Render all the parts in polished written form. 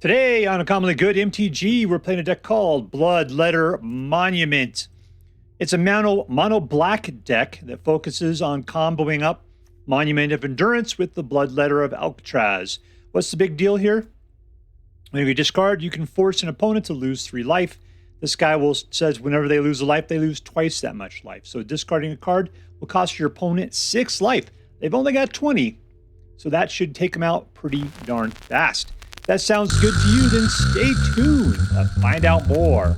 Today on Uncommonly Good MTG, we're playing a deck called Bloodletter Monument. It's a mono black deck that focuses on comboing up Monument of Endurance with the Bloodletter of Aclazotz. What's the big deal here? When you discard, you can force an opponent to lose 3 life. This guy says whenever they lose a life, they lose twice that much life. So discarding a card will cost your opponent 6 life. They've only got 20, so that should take them out pretty darn fast. If that sounds good to you, then stay tuned to find out more.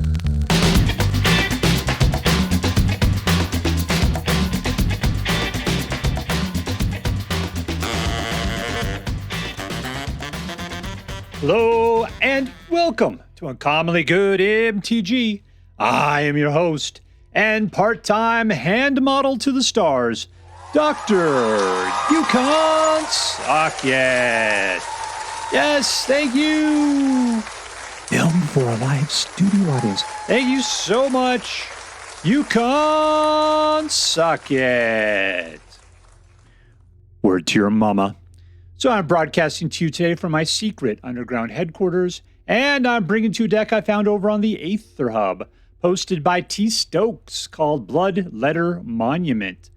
Hello and welcome to Uncommonly Good MTG. I am your host and part-time hand model to the stars, Dr. You Can't Suck Yet. Yes, thank you. Film for a live studio audience. Thank you so much. You Can't Suck Yet. Word to your mama. So I'm broadcasting to you today from my secret underground headquarters, and I'm bringing to you a deck I found over on the Aetherdrift, posted by T-Stokes, called Bloodletter Monument.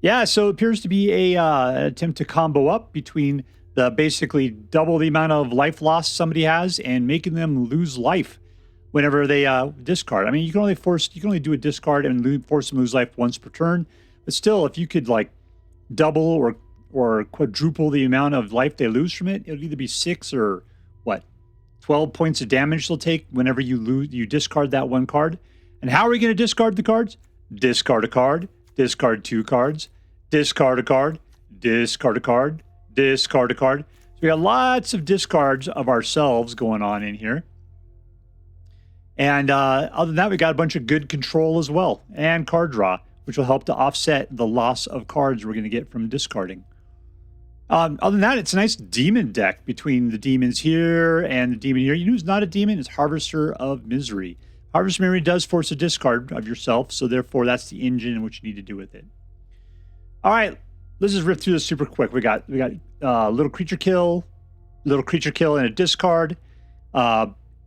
Yeah, so it appears to be an attempt to combo up between the basically double the amount of life loss somebody has and making them lose life whenever they discard. I mean, you can only do a discard and force them to lose life once per turn, but still, if you could like double or quadruple the amount of life they lose from it, it'll either be 6 or 12 points of damage they'll take whenever you discard that one card. And how are we going to discard the cards? Discard a card, discard 2 cards, discard a card, discard a card, discard a card. So we got lots of discards of ourselves going on in here. And other than that, we got a bunch of good control as well, and card draw, which will help to offset the loss of cards we're going to get from discarding. Other than that, it's a nice demon deck between the demons here and the demon here. You know who's not a demon? It's Harvester of Misery. Harvester of Misery does force a discard of yourself, so therefore that's the engine and what you need to do with it. All right, let's just rip through this super quick. We got little creature kill, and a discard,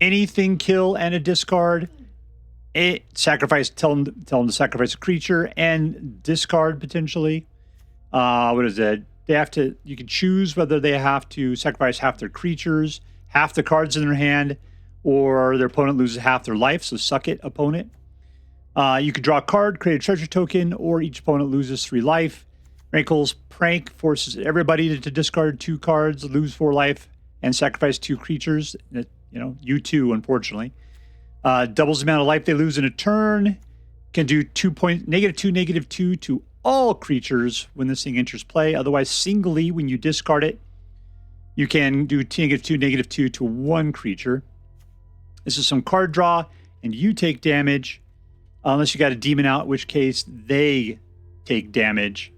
anything kill and a discard. Sacrifice. Tell them to sacrifice a creature and discard potentially. What is it? You can choose whether they have to sacrifice half their creatures, half the cards in their hand, or their opponent loses half their life, so suck it, opponent. You could draw a card, create a treasure token, or each opponent loses 3 life. Rankle's Prank forces everybody to discard 2 cards, lose 4 life, and sacrifice 2 creatures. You too, unfortunately. Doubles the amount of life they lose in a turn. Can do -2 to all creatures when this thing enters play. Otherwise, singly, when you discard it, you can do -2 to 1 creature. This is some card draw, and you take damage, unless you got a demon out, in which case they take damage.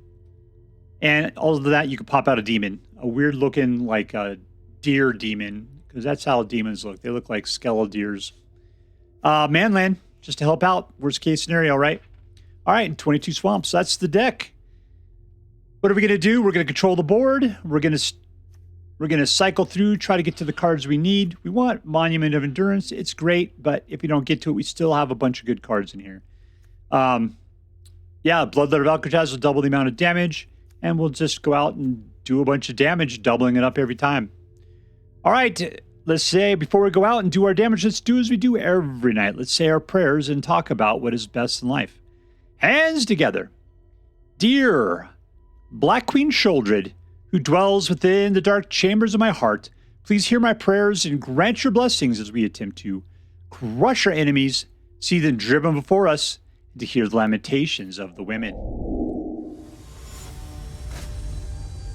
And all of that, you can pop out a demon, a weird looking like a deer demon, because that's how demons look. They look like skeledeers. Manland, just to help out. Worst case scenario, right? All right, and 22 swamps. That's the deck. What are we going to do? We're going to control the board. We're going to cycle through, try to get to the cards we need. We want Monument of Endurance. It's great, but if we don't get to it, we still have a bunch of good cards in here. Bloodletter of Aclazotz will double the amount of damage, and we'll just go out and do a bunch of damage, doubling it up every time. All right, let's say before we go out and do our damage, let's do as we do every night. Let's say our prayers and talk about what is best in life. Hands together. Dear Black Queen Sheoldred, who dwells within the dark chambers of my heart, please hear my prayers and grant your blessings as we attempt to crush our enemies, see them driven before us, and to hear the lamentations of the women.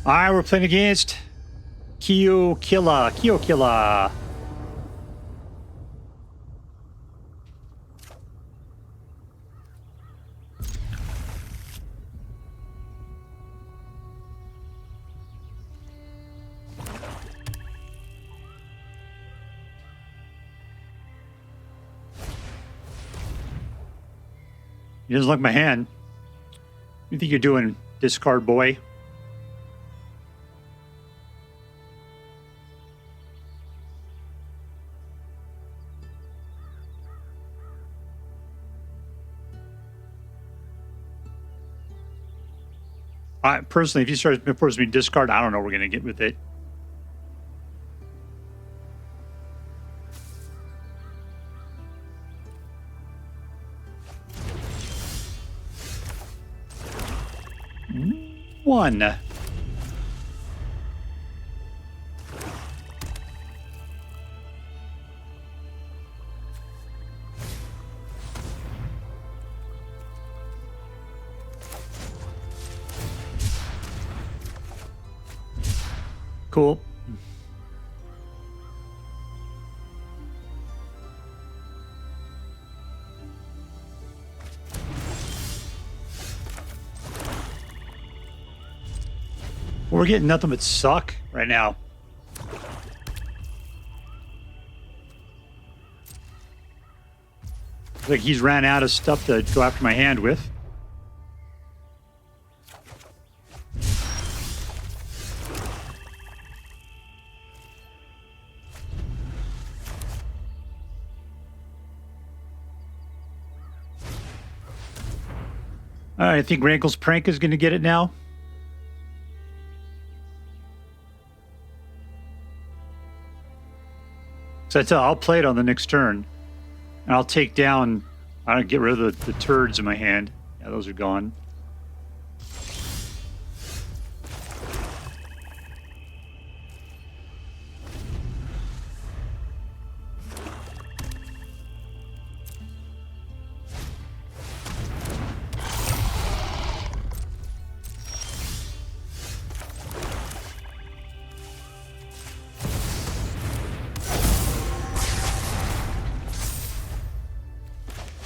All right, we're playing against KeoKilla. He doesn't like my hand. You think you're doing, discard boy? I personally, if he starts forcing me to discard, I don't know what we're going to get with it. One. Cool. We're getting nothing but suck right now. Like he's ran out of stuff to go after my hand with. All right, I think Rankle's Prank is going to get it now. So I'll play it on the next turn. And I'll take down, I'll get rid of the turds in my hand. Yeah, those are gone.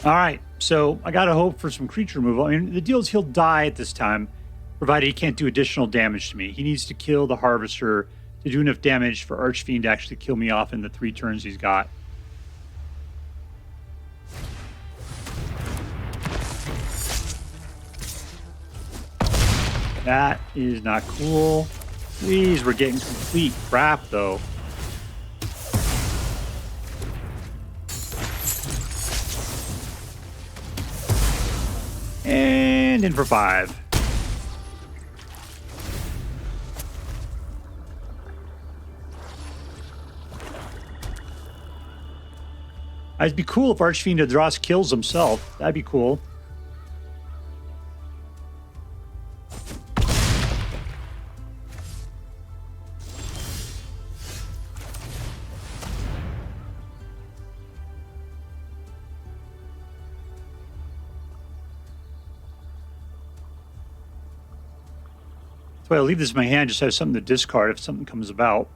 All right, so I got to hope for some creature removal. I mean, the deal is he'll die at this time, provided he can't do additional damage to me. He needs to kill the Harvester to do enough damage for Archfiend to actually kill me off in the 3 turns he's got. That is not cool. Please, we're getting complete crap, though. And in for 5. It'd be cool if Archfiend Adros kills himself. That'd be cool. That's why I leave this in my hand, just have something to discard if something comes about.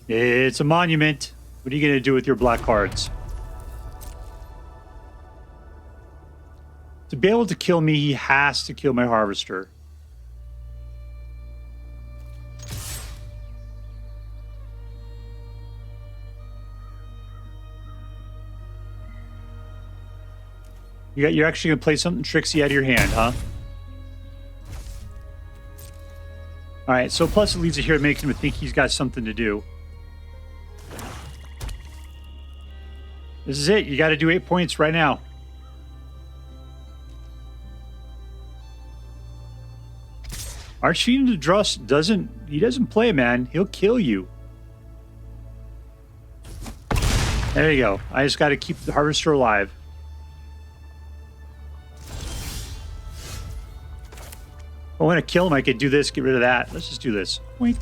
It's a monument. What are you going to do with your black cards? To be able to kill me, he has to kill my Harvester. You're actually going to play something tricksy out of your hand, huh? All right, so plus it leaves it here, making him think he's got something to do. This is it. You got to do 8 points right now. Archfiend Adros doesn't play, man. He'll kill you. There you go. I just got to keep the Harvester alive. If I want to kill him, I could do this, get rid of that. Let's just do this. Wink.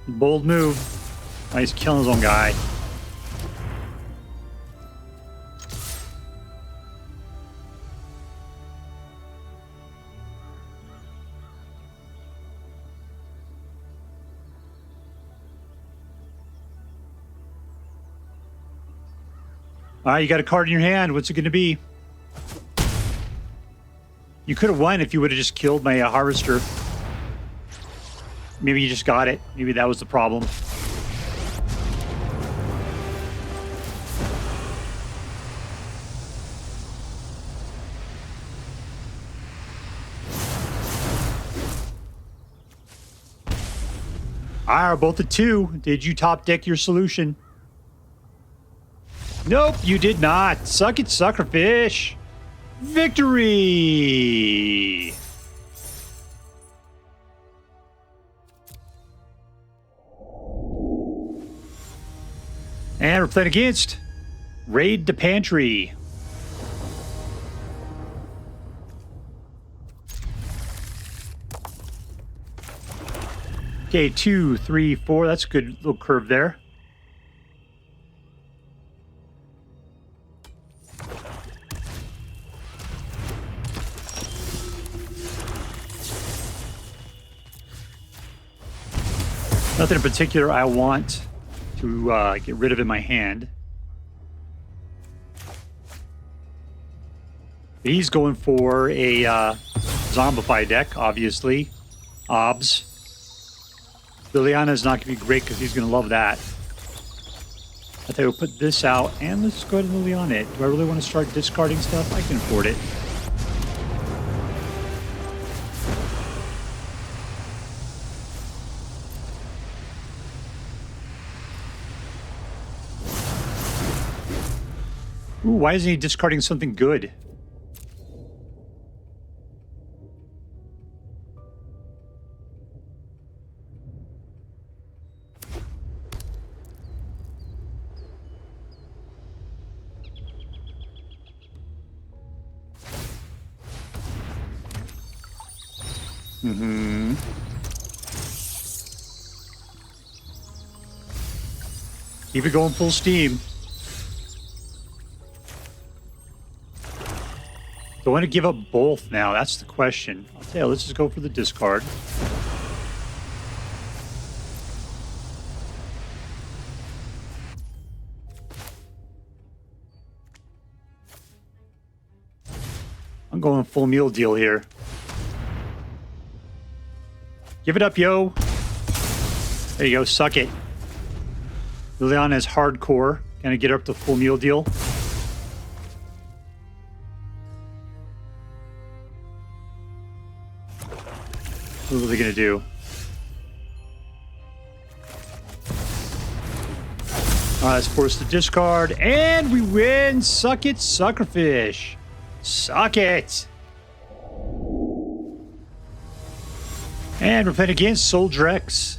Bold move. Oh, he's killing his own guy. All right, you got a card in your hand. What's it going to be? You could have won if you would have just killed my Harvester. Maybe you just got it. Maybe that was the problem. are both at 2. Did you top deck your solution? Nope, you did not. Suck it, suckerfish. Victory! And we're playing against RaidDaPantry. Okay, 2, 3, 4. That's a good little curve there. Nothing in particular I want to get rid of in my hand. He's going for a Zombify deck, obviously. Obs. Liliana is not going to be great because he's going to love that. I think we'll put this out, and let's go ahead and Liliana it. Do I really want to start discarding stuff? I can afford it. Ooh, why isn't he discarding something good? Keep it going full steam. Do I want to give up both now? That's the question. I'll tell you, let's just go for the discard. I'm going full meal deal here. Give it up, yo. There you go. Suck it. Liliana is hardcore. Gonna get her up to full meal deal. What are they gonna do? Alright, let's force the discard. And we win! Suck it, suckerfish. Suck it! And we're playing against Soulstone.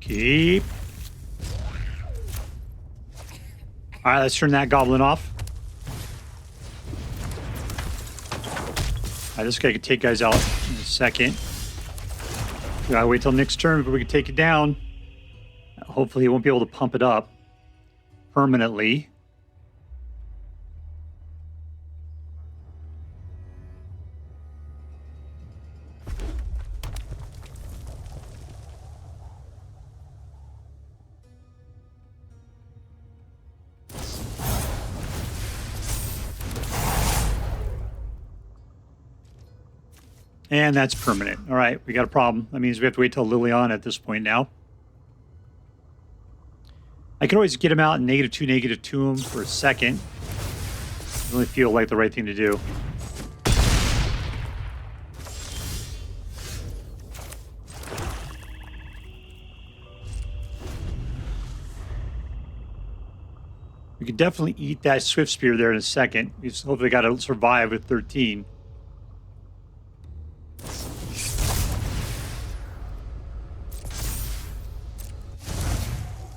Keep. Alright, let's turn that goblin off. Alright, this guy could take guys out in a second. We gotta wait till next turn before we can take it down. Hopefully he won't be able to pump it up permanently. And that's permanent. All right, we got a problem. That means we have to wait till Liliana at this point now. I can always get him out and -2 him for a second. I really feel like the right thing to do. We can definitely eat that Swift Spear there in a second. He's hopefully got to survive with 13.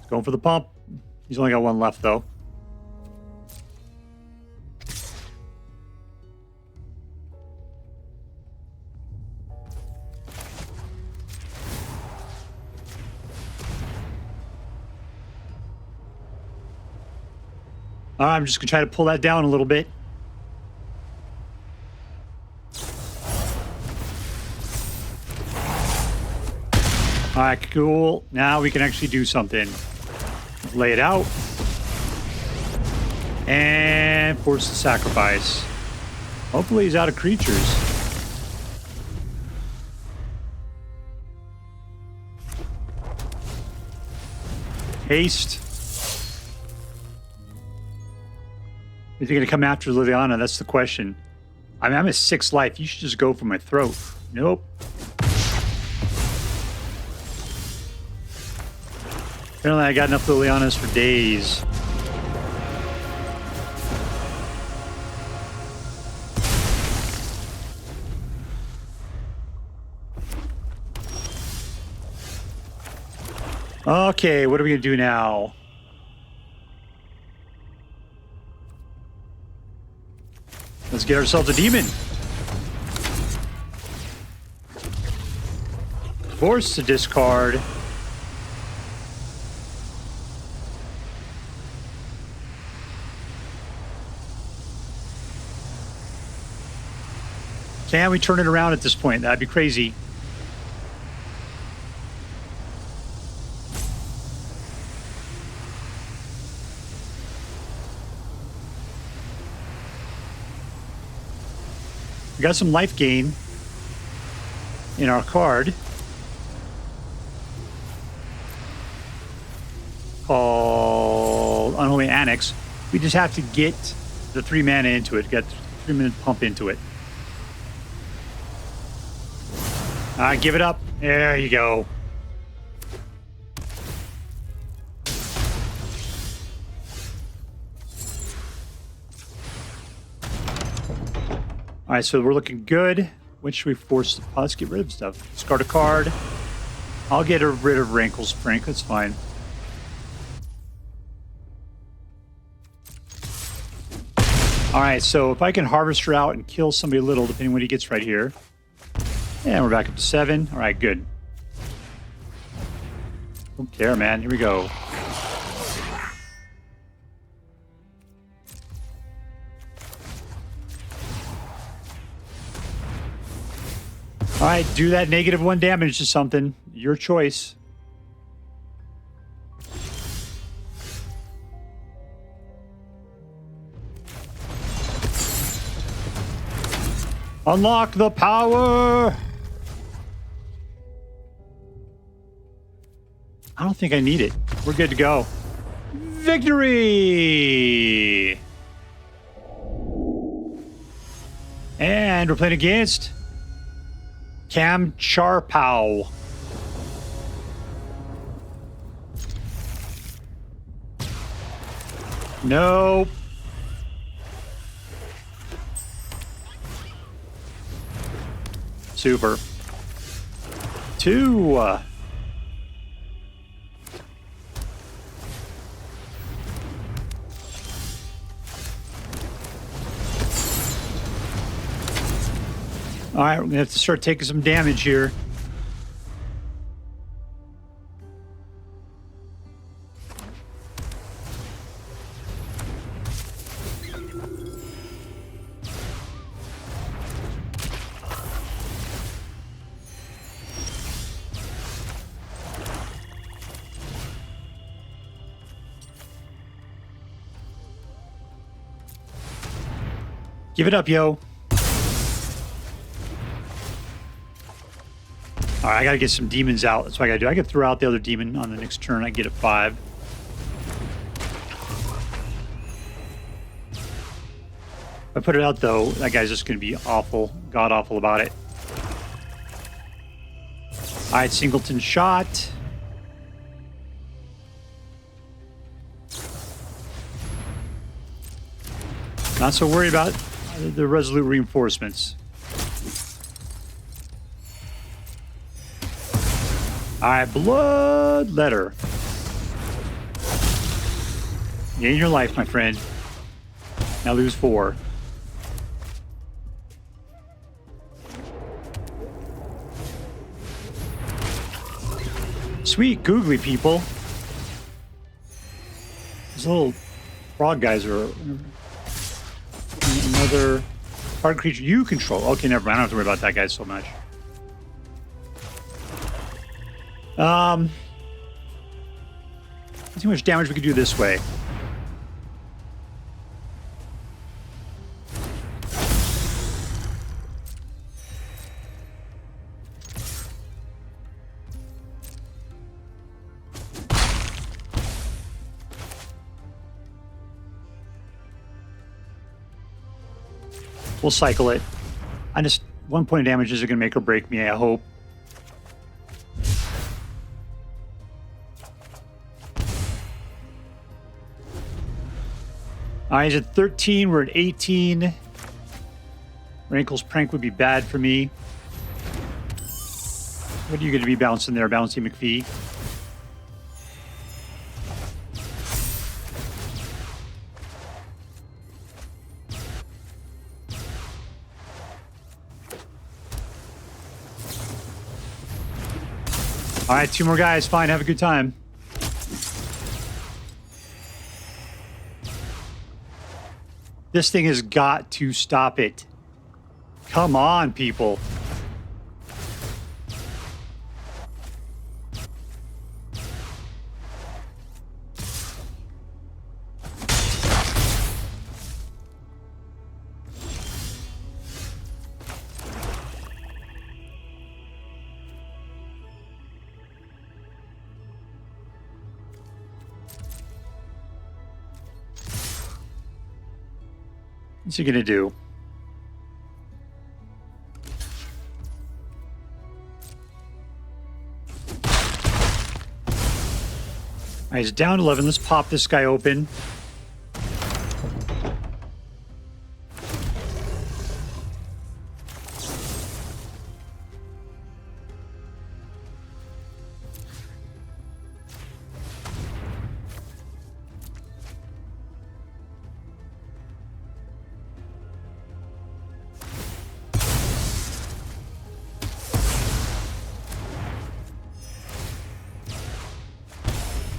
Going for the pump. He's only got one left, though. All right, I'm just going to try to pull that down a little bit. All right, cool. Now we can actually do something. Lay it out. And force the sacrifice. Hopefully he's out of creatures. Haste. Is he going to come after Liliana? That's the question. I mean, I'm at 6 life. You should just go for my throat. Nope. Apparently, I got enough Lilianas for days. Okay, what are we going to do now? Let's get ourselves a demon. Force to discard. Can we turn it around at this point? That'd be crazy. We got some life gain in our card called Unholy Annex. We just have to get the 3 mana into it, get 3 minute pump into it. Give it up. There you go. All right, so we're looking good. When should we force? Let's get rid of stuff. Discard a card. I'll get rid of Rankle's Frank. That's fine. All right, so if I can harvest her out and kill somebody little, depending on what he gets right here. And we're back up to 7. All right, good. Don't care, man. Here we go. All right, do that -1 damage to something. Your choice. Unlock the power! I don't think I need it. We're good to go. Victory! And we're playing against Camcharpow. Nope. Super. 2. All right, we're going to have to start taking some damage here. Give it up, yo. All right, I gotta get some demons out. That's what I gotta do. I can throw out the other demon on the next turn. I get a 5. If I put it out, though, that guy's just gonna be awful, god-awful about it. All right, singleton shot. Not so worried about the resolute reinforcements. All right, Bloodletter. Gain your life, my friend. Now lose 4. Sweet googly people. These little frog guys are another hard creature you control. Okay, never mind. I don't have to worry about that guy so much. Let's see how much damage we can do this way. We'll cycle it. I just 1 point of damage isn't going to make or break me, I hope. All right, he's at 13. We're at 18. Rankle's prank would be bad for me. What are you going to be bouncing there, Bouncy McPhee? All right, 2 more guys. Fine, have a good time. This thing has got to stop it. Come on, people. What's he gonna do? All right, he's down 11. Let's pop this guy open.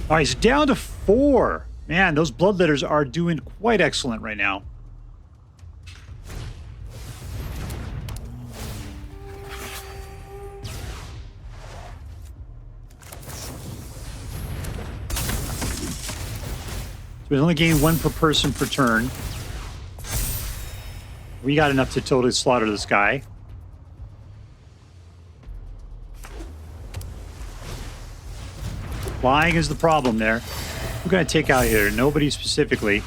All right, he's down to 4. Man, those Bloodletters are doing quite excellent right now. So we only gain 1 per person per turn. We got enough to totally slaughter this guy. Flying is the problem there. We're going to take out here. Nobody specifically.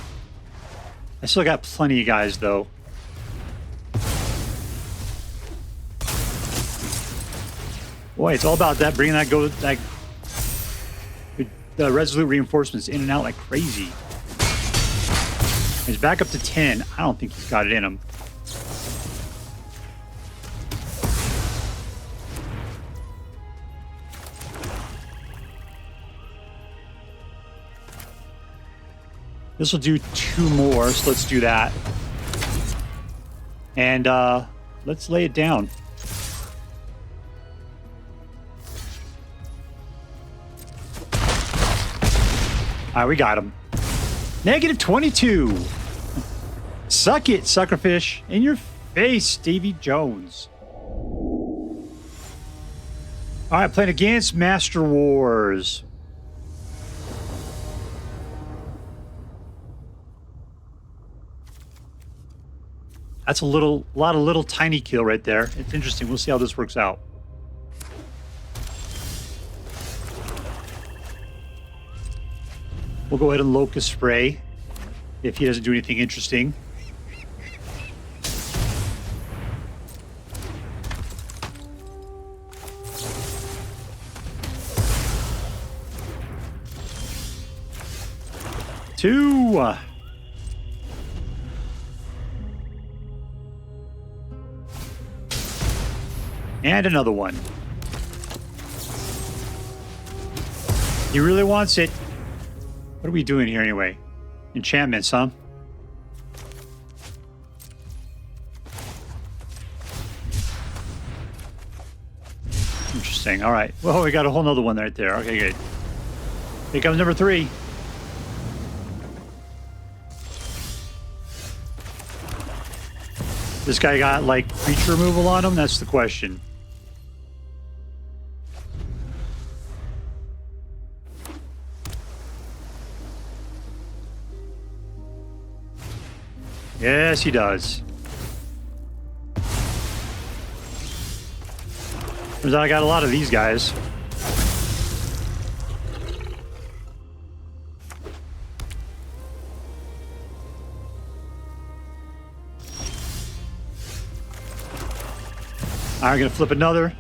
I still got plenty of guys, though. Boy, it's all about that. Bringing that the resolute reinforcements in and out like crazy. He's back up to 10. I don't think he's got it in him. This will do 2 more, so let's do that. And let's lay it down. All right, we got him. Negative 22. Suck it, suckerfish. In your face, Davy Jones. All right, playing against Master Wars. That's a lot of little tiny kill right there. It's interesting. We'll see how this works out. We'll go ahead and Locust Spray if he doesn't do anything interesting. Two. And another one. He really wants it. What are we doing here anyway? Enchantments, huh? Interesting. All right. Well, we got a whole nother one right there. Okay, good. Here comes number 3. This guy got, like, creature removal on him? That's the question. Yes, he does. Turns out I got a lot of these guys. I'm going to flip another.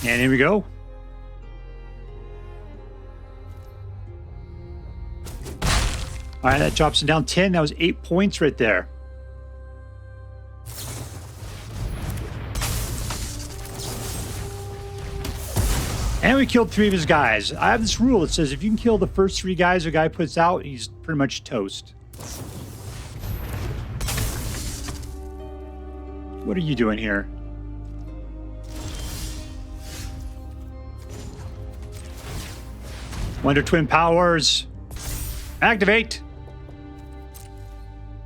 And here we go. All right, that drops it down 10. That was 8 points right there. And we killed 3 of his guys. I have this rule that says if you can kill the first 3 guys a guy puts out, he's pretty much toast. What are you doing here? Wonder Twin Powers. Activate.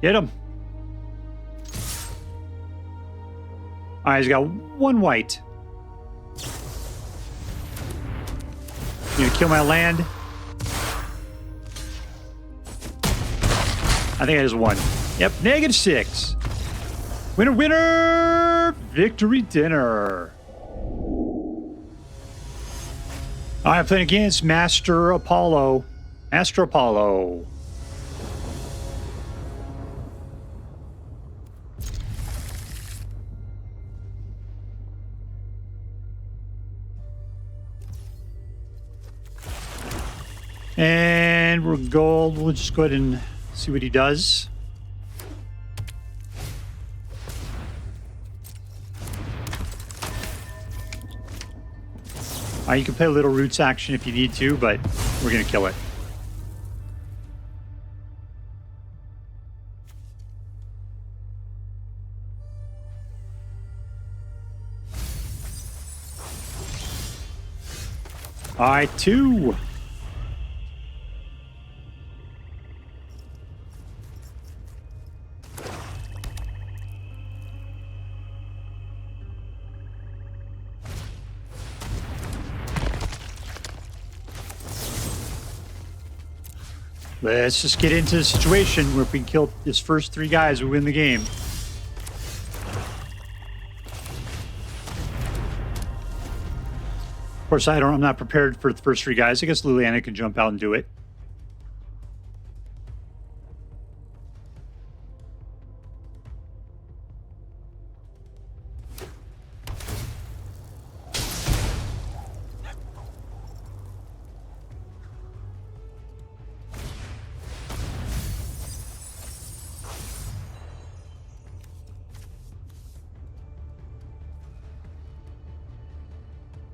Get him. All right, he's got 1 white. You gonna kill my land? I think I just won. Yep, -6. Winner, winner! Victory dinner. All right, I'm playing against masterapollo. Masterapollo. And we're gold. We'll just go ahead and see what he does. All right, you can play a little roots action if you need to, but we're going to kill it. All right, 2. Let's just get into the situation where if we can kill this first 3 guys, we win the game. Of course, I'm not prepared for the first 3 guys. I guess Liliana can jump out and do it.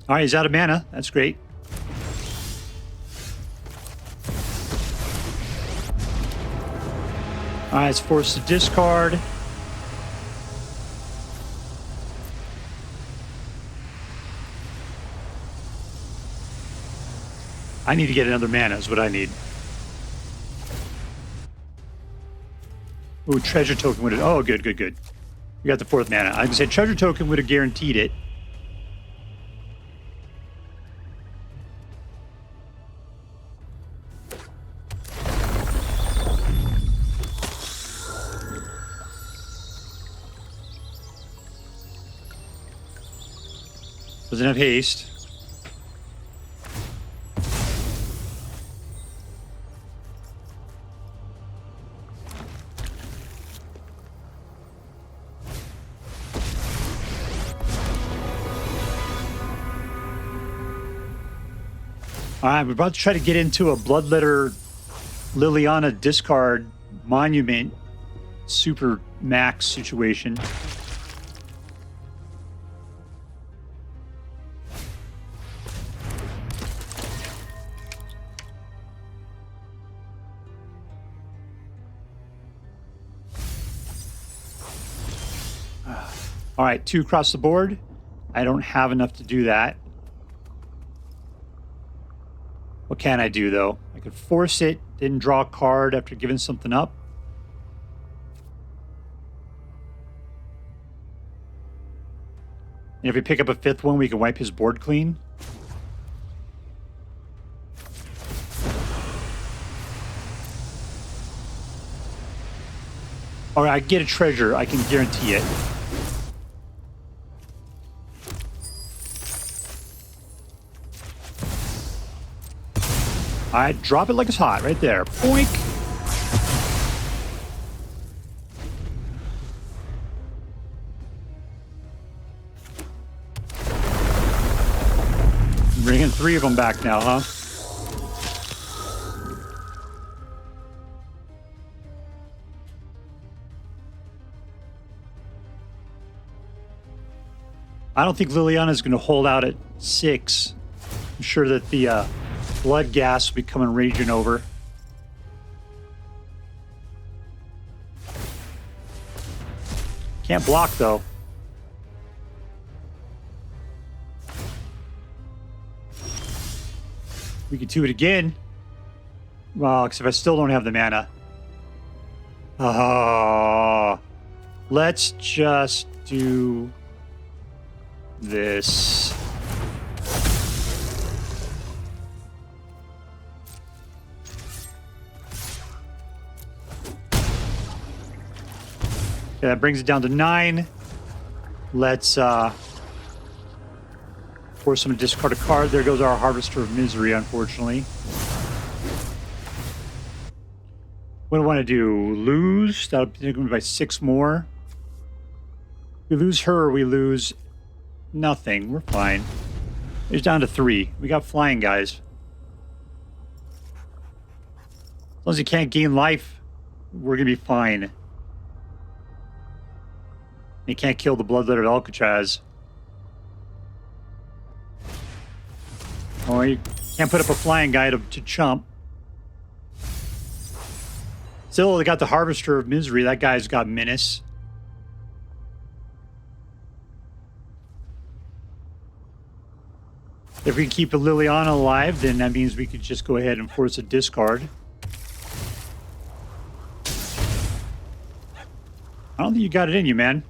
All right, he's out of mana. That's great. All right, it's forced to discard. I need to get another mana is what I need. Ooh, treasure token would have... Oh, good, good, good. We got the 4th mana. I was going to say treasure token would have guaranteed it. Doesn't have haste. All right, we're about to try to get into a Bloodletter Liliana discard monument super max situation. All right, 2 across the board. I don't have enough to do that. What can I do, though? I could force it, didn't draw a card after giving something up. And if we pick up a 5th one, we can wipe his board clean. All right, I get a treasure. I can guarantee it. All right, drop it like it's hot right there. Boink. Bringing 3 of them back now, huh? I don't think Liliana is going to hold out at 6. I'm sure that the blood gas will be coming raging over. Can't block, though. We could do it again. Well, except I still don't have the mana. Let's just do this. Okay, that brings it down to 9. Let's force him to discard a card. There goes our Harvester of Misery, unfortunately. What do I want to do? Lose? That'll be by 6 more. We lose her, we lose nothing. We're fine. It's down to 3. We got flying guys. As long as he can't gain life, we're going to be fine. He can't kill the Bloodletter of Alcatraz. Oh, you can't put up a flying guy to chump. Still, they got the Harvester of Misery. That guy's got menace. If we can keep a Liliana alive, then that means we could just go ahead and force a discard. I don't think you got it in you, man.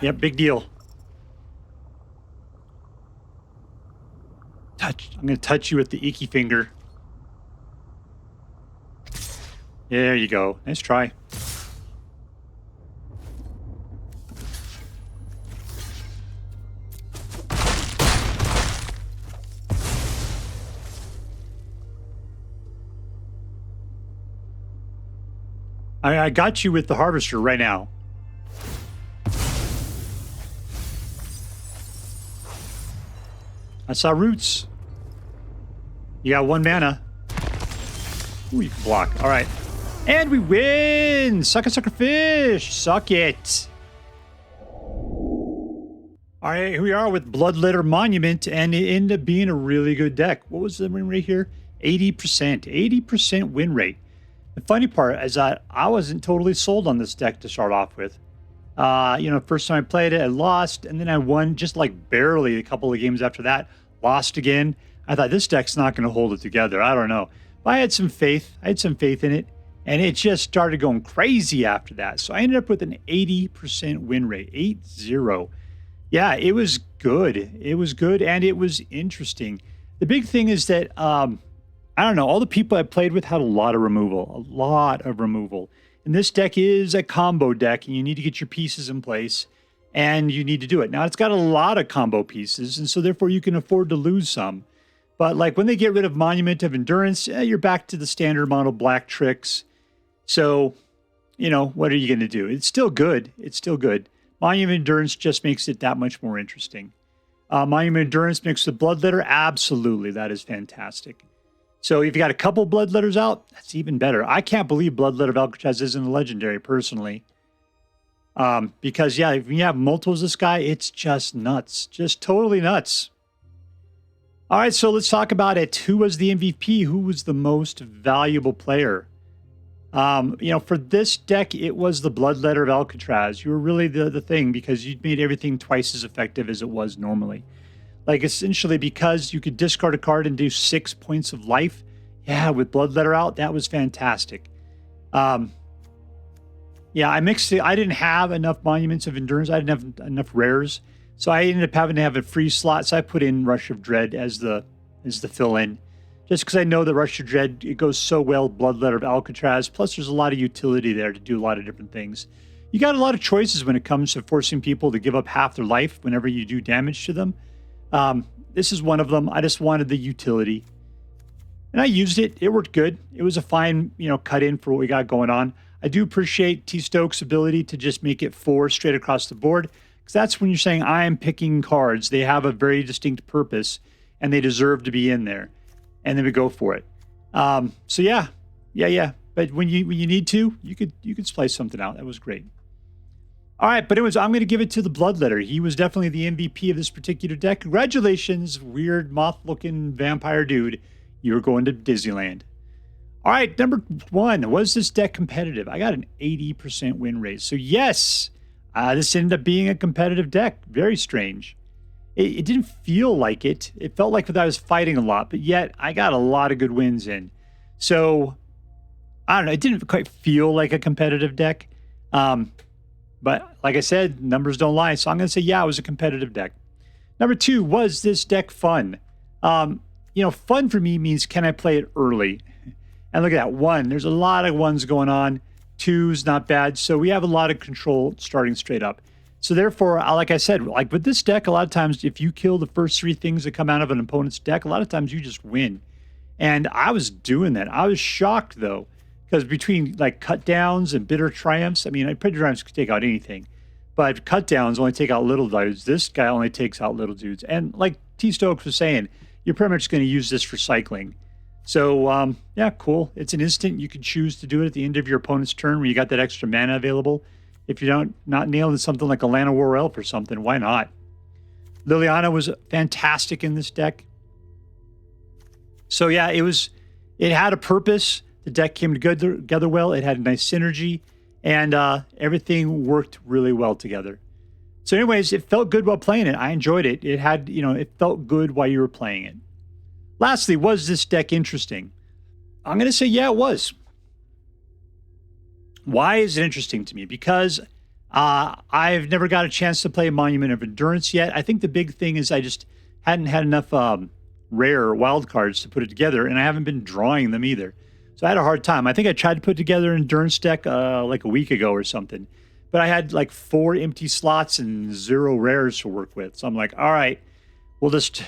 Yep, big deal. Touch. I'm going to touch you with the icky finger. There you go. Nice try. I got you with the Harvester right now. I saw roots. You got 1 mana. Ooh, you can block. All right. And we win! Suck it, sucker fish! Suck it! All right, here we are with Bloodletter Monument, and it ended up being a really good deck. What was the win rate here? 80%. 80% win rate. The funny part is that I wasn't totally sold on this deck to start off with. First time I played it, I lost, and then I won just like barely a couple of games after that. Lost again. I thought this deck's not going to hold it together. I don't know. But I had some faith. I had some faith in it, and it just started going crazy after that. So I ended up with an 80% win rate. 8-0. Yeah, it was good. It was good, and it was interesting. The big thing is that, I don't know, all the people I played with had a lot of removal. A lot of removal. And this deck is a combo deck, and you need to get your pieces in place, and you need to do it. Now, it's got a lot of combo pieces, and so therefore you can afford to lose some. But like when they get rid of Monument of Endurance, you're back to the standard model black tricks. So, what are you going to do? It's still good. It's still good. Monument Endurance just makes it that much more interesting. Monument Endurance mixed with Bloodletter, absolutely. That is fantastic. So if you got a couple Bloodletters out, that's even better. I can't believe Bloodletter of Alcatraz isn't a legendary, personally. Because, yeah, if you have multiples of this guy, it's just nuts. Just totally nuts. All right, so let's talk about it. Who was the MVP? Who was the most valuable player? For this deck, it was the Bloodletter of Alcatraz. You were really the thing because you made everything twice as effective as it was normally. Like, essentially, because you could discard a card and do 6 points of life. Yeah, with Bloodletter out, that was fantastic. Yeah, I mixed it. I didn't have enough Monuments of Endurance. I didn't have enough rares. So I ended up having to have a free slot. So I put in Rush of Dread as the fill-in. Just because I know that Rush of Dread, it goes so well with Bloodletter of Alcatraz. Plus, there's a lot of utility there to do a lot of different things. You got a lot of choices when it comes to forcing people to give up half their life whenever you do damage to them. This is one of them. I just wanted the utility. And I used it. It worked good. It was a fine, cut in for what we got going on. I do appreciate T-Stokes' ability to just make it 4 straight across the board, because that's when you're saying I am picking cards. They have a very distinct purpose, and they deserve to be in there. And then we go for it. So yeah. But when you need to, you could splice something out. That was great. All right, but anyways, I'm going to give it to the Bloodletter. He was definitely the MVP of this particular deck. Congratulations, weird moth-looking vampire dude. You're going to Disneyland. All right, number 1. Was this deck competitive? I got an 80% win rate. So yes, this ended up being a competitive deck. Very strange. It didn't feel like it. It felt like I was fighting a lot, but yet I got a lot of good wins in. So I don't know. It didn't quite feel like a competitive deck. But like I said, numbers don't lie. So I'm going to say, yeah, it was a competitive deck. Number 2, was this deck fun? Fun for me means, can I play it early? And look at that. 1, there's a lot of 1s going on. 2's not bad. So we have a lot of control starting straight up. So therefore, like I said, like with this deck, a lot of times if you kill the first 3 things that come out of an opponent's deck, a lot of times you just win. And I was doing that. I was shocked though, because between like cut downs and bitter triumphs, I mean, bitter triumphs could take out anything, but cut downs only take out little dudes. This guy only takes out little dudes. And like T-Stokes was saying, you're pretty much going to use this for cycling. So yeah, cool. It's an instant. You can choose to do it at the end of your opponent's turn when you got that extra mana available. If you're not nailing something like a Llanowar Elf or something, why not? Liliana was fantastic in this deck. So yeah, it had a purpose. The deck came together well. It had a nice synergy, and everything worked really well together. So anyways, it felt good while playing it. I enjoyed it. It had, it felt good while you were playing it. Lastly, was this deck interesting? I'm going to say, yeah, it was. Why is it interesting to me? Because I've never got a chance to play Monument of Endurance yet. I think the big thing is I just hadn't had enough rare wild cards to put it together, and I haven't been drawing them either. So I had a hard time. I think I tried to put together an Endurance deck like a week ago or something, but I had like 4 empty slots and 0 rares to work with. So I'm like, all right, we'll just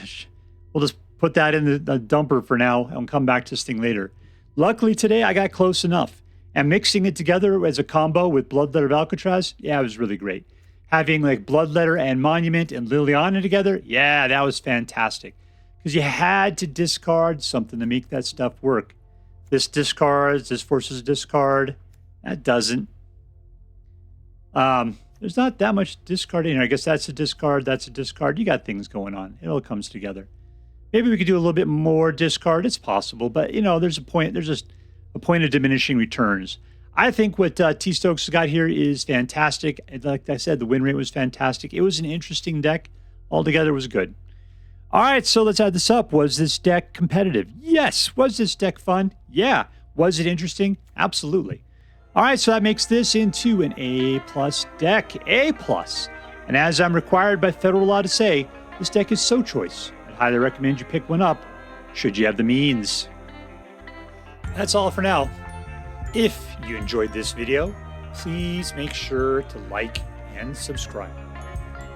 put that in the dumper for now and come back to this thing later. Luckily today I got close enough, and mixing it together as a combo with Bloodletter of Aclazotz, yeah, it was really great. Having like Bloodletter and Monument and Liliana together, yeah, that was fantastic, because you had to discard something to make that stuff work. This discards, this forces discard. That doesn't. There's not that much discard in here. I guess that's a discard, that's a discard. You got things going on. It all comes together. Maybe we could do a little bit more discard. It's possible, but there's a point. There's just a point of diminishing returns. I think what T-Stokes got here is fantastic. Like I said, the win rate was fantastic. It was an interesting deck. Altogether, it was good. All right, so let's add this up. Was this deck competitive? Yes. Was this deck fun? Yeah. Was it interesting? Absolutely. All right, so that makes this into an A+ deck. A+. And as I'm required by federal law to say, this deck is so choice. I'd highly recommend you pick one up, should you have the means. That's all for now. If you enjoyed this video, please make sure to like and subscribe.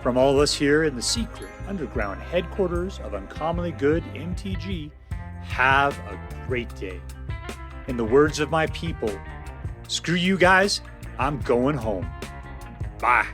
From all of us here in the secret underground headquarters of Uncommonly Good MTG, have a great day. In the words of my people, screw you guys, I'm going home. Bye.